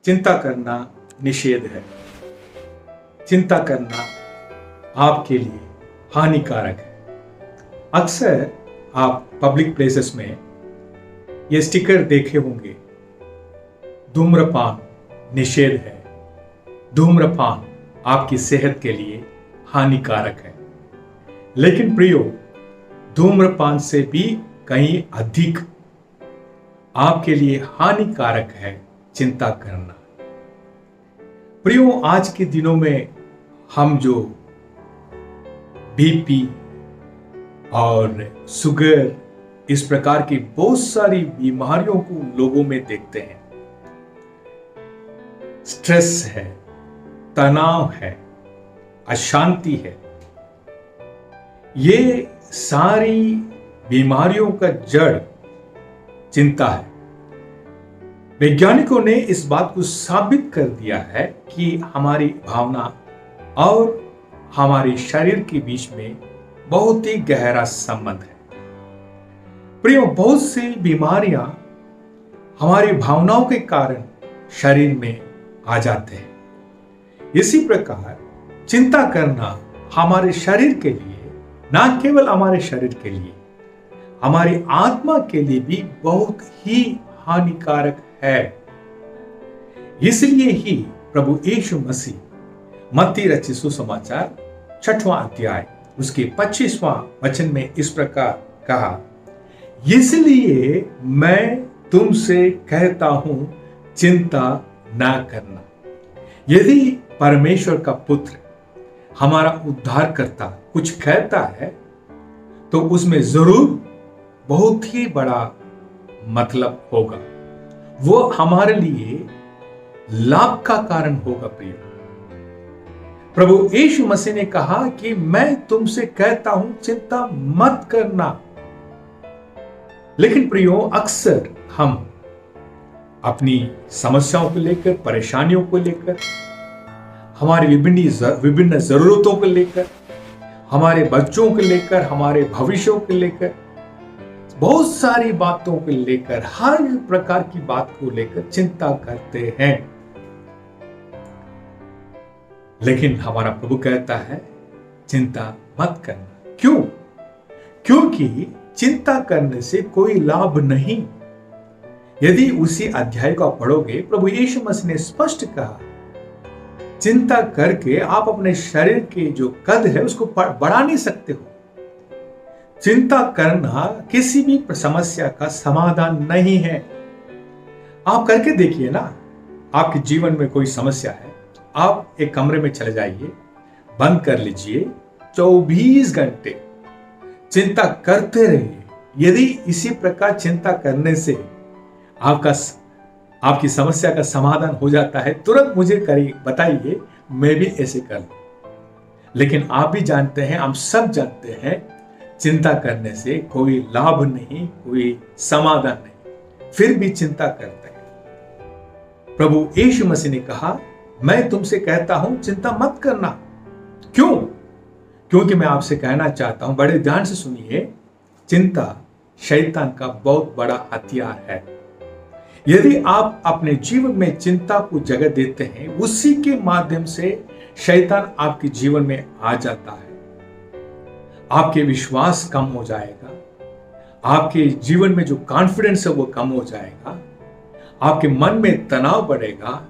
चिंता करना निषेध है। चिंता करना आपके लिए हानिकारक है। अक्सर आप पब्लिक प्लेसेस में ये स्टिकर देखे होंगे, धूम्रपान निषेध है, धूम्रपान आपकी सेहत के लिए हानिकारक है। लेकिन प्रियो, धूम्रपान से भी कहीं अधिक आपके लिए हानिकारक है चिंता करना। प्रियो, आज के दिनों में हम जो बीपी और शुगर, इस प्रकार की बहुत सारी बीमारियों को लोगों में देखते हैं। स्ट्रेस है, तनाव है, अशांति है। ये सारी बीमारियों का जड़ चिंता है। वैज्ञानिकों ने इस बात को साबित कर दिया है कि हमारी भावना और हमारे शरीर के बीच में बहुत ही गहरा संबंध है। प्रियो, बहुत सी बीमारियां हमारी भावनाओं के कारण शरीर में आ जाते हैं। इसी प्रकार चिंता करना हमारे शरीर के लिए, ना केवल हमारे शरीर के लिए, हमारी आत्मा के लिए भी बहुत ही हानिकारक है। इसलिए ही प्रभु यीशु मसीह मत्ती रचित सुसमाचार 6वां अध्याय उसके 25वां वचन में इस प्रकार कहा, इसलिए मैं तुमसे कहता हूं चिंता ना करना। यदि परमेश्वर का पुत्र, हमारा उद्धारकर्ता कुछ कहता है तो उसमें जरूर बहुत ही बड़ा मतलब होगा। वो हमारे लिए लाभ का कारण होगा। प्रिय, प्रभु यीशु मसीह ने कहा कि मैं तुमसे कहता हूं चिंता मत करना। लेकिन प्रियो, अक्सर हम अपनी समस्याओं को लेकर, परेशानियों को लेकर, हमारी विभिन्न जरूरतों को लेकर, हमारे बच्चों को लेकर, हमारे भविष्यों को लेकर, बहुत सारी बातों को लेकर, हर प्रकार की बात को लेकर चिंता करते हैं। लेकिन हमारा प्रभु कहता है चिंता मत करना। क्यों? क्योंकि चिंता करने से कोई लाभ नहीं। यदि उसी अध्याय को आप पढ़ोगे, प्रभु यीशु मसीह ने स्पष्ट कहा, चिंता करके आप अपने शरीर के जो कद है उसको बढ़ा नहीं सकते हो। चिंता करना किसी भी समस्या का समाधान नहीं है। आप करके देखिए ना, आपके जीवन में कोई समस्या है, आप एक कमरे में चले जाइए, बंद कर लीजिए, 24 घंटे चिंता करते रहिए। यदि इसी प्रकार चिंता करने से आपकी समस्या का समाधान हो जाता है, तुरंत मुझे करिए, बताइए, मैं भी ऐसे कर लूं। लेकिन आप भी जानते हैं, हम सब जानते हैं, चिंता करने से कोई लाभ नहीं, कोई समाधान नहीं, फिर भी चिंता करते हैं। प्रभु यीशु मसीह ने कहा, मैं तुमसे कहता हूं चिंता मत करना। क्यों? क्योंकि मैं आपसे कहना चाहता हूं, बड़े ध्यान से सुनिए, चिंता शैतान का बहुत बड़ा हथियार है। यदि आप अपने जीवन में चिंता को जगह देते हैं, उसी के माध्यम से शैतान आपके जीवन में आ जाता है। आपके विश्वास कम हो जाएगा, आपके जीवन में जो कॉन्फिडेंस है वो कम हो जाएगा, आपके मन में तनाव बढ़ेगा,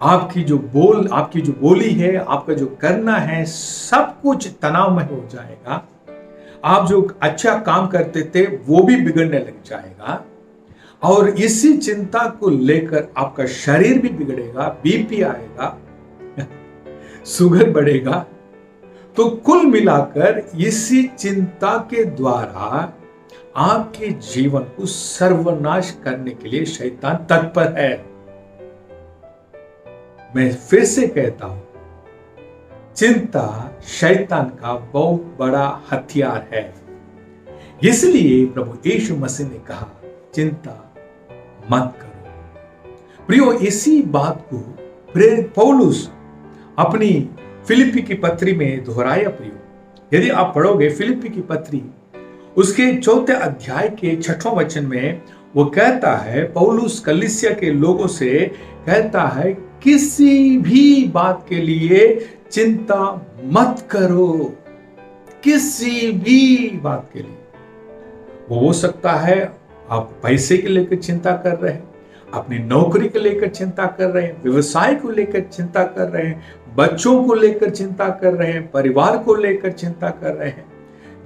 आपकी जो बोली है, आपका जो करना है, सब कुछ तनावमय हो जाएगा। आप जो अच्छा काम करते थे वो भी बिगड़ने लग जाएगा। और इसी चिंता को लेकर आपका शरीर भी बिगड़ेगा, बीपी आएगा, शुगर बढ़ेगा। तो कुल मिलाकर इसी चिंता के द्वारा आपके जीवन को सर्वनाश करने के लिए शैतान तत्पर है। मैं फिर से कहता हूं, चिंता शैतान का बहुत बड़ा हथियार है। इसलिए प्रभु यीशु मसीह ने कहा, चिंता मत करो। प्रियो, इसी बात को प्रेरित पौलुस अपनी फिलिप्पी की पत्री में दोहराया। प्रियो, यदि आप पढ़ोगे फिलिप्पी की पत्री, उसके 4 अध्याय के 6वां वचन में वो कहता है, पौलुस कलीसिया के लोगों से कहता है किसी भी बात के लिए चिंता मत करो, किसी भी बात के लिए। वो हो सकता है आप पैसे के लेकर चिंता कर रहे हैं, अपनी नौकरी को लेकर चिंता कर रहे हैं, व्यवसाय को लेकर चिंता कर रहे हैं, बच्चों को लेकर चिंता कर रहे हैं, परिवार को लेकर चिंता कर रहे हैं।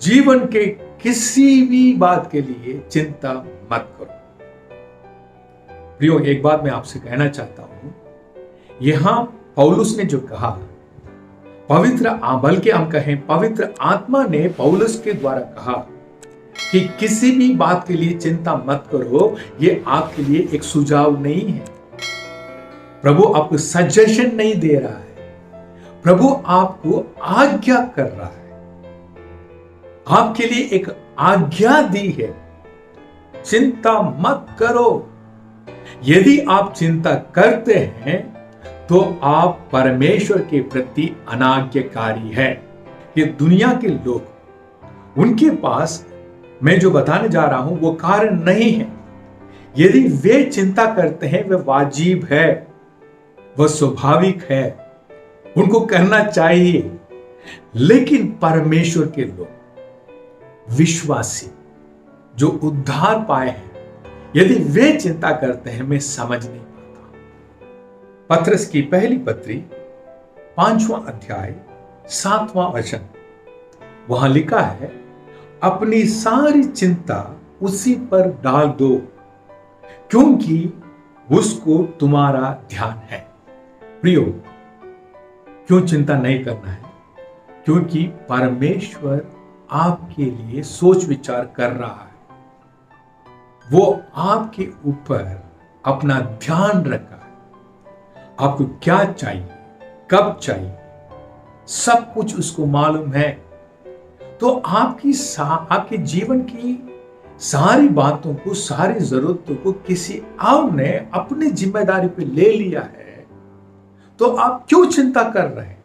जीवन के किसी भी बात के लिए चिंता मत करो। प्रियो, एक बात मैं आपसे कहना चाहता हूं, यहां पौलुस ने जो कहा, बल्कि हम कहें पवित्र आत्मा ने पौलुस के द्वारा कहा कि किसी भी बात के लिए चिंता मत करो, ये आपके लिए एक सुझाव नहीं है। प्रभु आपको सजेशन नहीं दे रहा है, प्रभु आपको आज्ञा कर रहा है, आपके लिए एक आज्ञा दी है, चिंता मत करो। यदि आप चिंता करते हैं तो आप परमेश्वर के प्रति अनाज्ञाकारी है। ये दुनिया के लोग, उनके पास मैं जो बताने जा रहा हूं वो कारण नहीं है। यदि वे चिंता करते हैं वह वाजिब है, वह स्वाभाविक है, उनको करना चाहिए। लेकिन परमेश्वर के लोग, विश्वासी जो उद्धार पाए हैं, यदि वे चिंता करते हैं, मैं समझ नहीं पाता। पत्रस की पहली पत्री 5वां अध्याय 7वां वचन, वहां लिखा है, अपनी सारी चिंता उसी पर डाल दो क्योंकि उसको तुम्हारा ध्यान है। प्रियो, क्यों चिंता नहीं करना है? क्योंकि परमेश्वर आपके लिए सोच विचार कर रहा है। वो आपके ऊपर अपना ध्यान रखा है। आपको क्या चाहिए, कब चाहिए, सब कुछ उसको मालूम है। तो आपके जीवन की सारी बातों को, सारी जरूरतों को किसी और ने अपनी जिम्मेदारी पे ले लिया है, तो आप क्यों चिंता कर रहे हैं?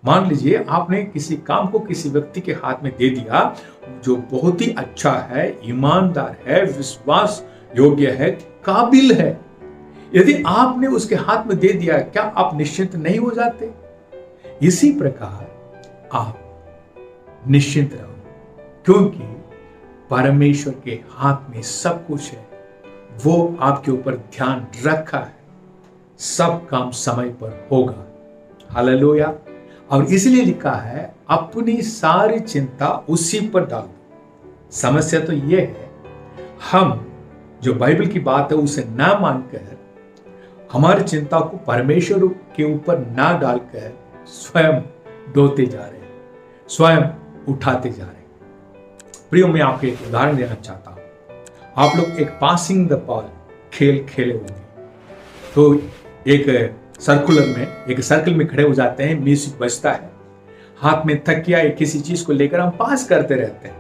मान लीजिए आपने किसी काम को किसी व्यक्ति के हाथ में दे दिया जो बहुत ही अच्छा है, ईमानदार है, विश्वास योग्य है, काबिल है। यदि आपने उसके हाथ में दे दिया, क्या आप निश्चिंत नहीं हो जाते? इसी प्रकार आप निश्चिंत रहो, क्योंकि परमेश्वर के हाथ में सब कुछ है। वो आपके ऊपर ध्यान रखा है, सब काम समय पर होगा। हालेलुया। और इसलिए लिखा है, अपनी सारी चिंता उसी पर डाल दो। समस्या तो यह है, हम जो बाइबल की बात है उसे ना मानकर, हमारी चिंता को परमेश्वर के ऊपर ना डालकर स्वयं ढोते जा रहे हैं, स्वयं उठाते जा रहे हैं। प्रियो, मैं आपको एक उदाहरण देना चाहता हूं। आप लोग एक पासिंग द बॉल खेल खेले होंगे, तो एक सर्कल में खड़े हो जाते हैं, म्यूजिक बजता है, हाथ में तकिया या किसी चीज को लेकर हम पास करते रहते हैं।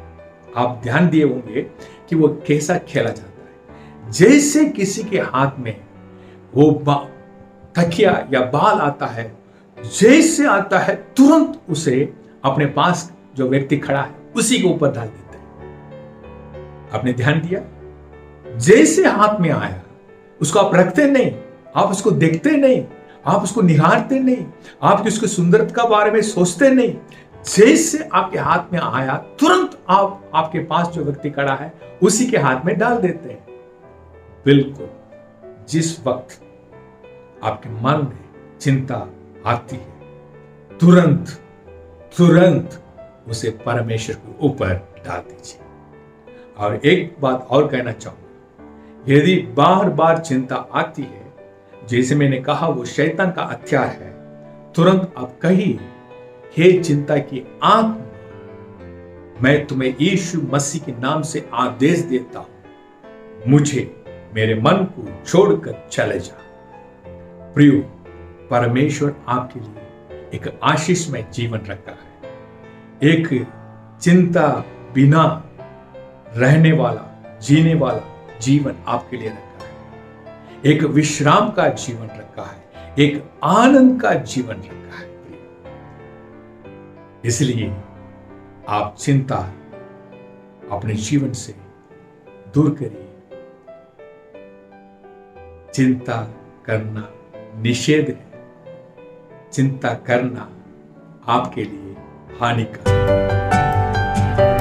आप ध्यान दिए होंगे कि वो कैसा खेला जाता है। जैसे किसी के हाथ में वो तकिया या बाल आता है, जैसे आता है तुरंत उसे अपने पास जो व्यक्ति खड़ा है उसी के ऊपर डाल देते हैं। आपने ध्यान दिया? जैसे हाथ में आया उसको आप रखते नहीं, आप उसको देखते नहीं, आप उसको निहारते नहीं, आप उसकी सुंदरता के बारे में सोचते नहीं। जैसे आपके हाथ में आया तुरंत आप आपके पास जो व्यक्ति खड़ा है उसी के हाथ में डाल देते हैं। बिल्कुल जिस वक्त आपके मन में चिंता आती है, तुरंत उसे परमेश्वर के ऊपर डाल दीजिए। और एक बात और कहना चाहूंगा, यदि बार बार चिंता आती है, जैसे मैंने कहा वो शैतान का हथियार है, तुरंत आप कहिए, हे चिंता की आत्मा, मैं तुम्हें यीशु मसीह के नाम से आदेश देता हूं, मुझे मेरे मन को छोड़कर चले जा। प्रियो, परमेश्वर आपके लिए एक आशीषमय जीवन रखा है, एक चिंता बिना रहने वाला, जीने वाला जीवन आपके लिए रखा है, एक विश्राम का जीवन रखा है, एक आनंद का जीवन रखा है। इसलिए आप चिंता अपने जीवन से दूर करिए। चिंता करना निषेध है। चिंता करना आपके लिए हानिकारक है।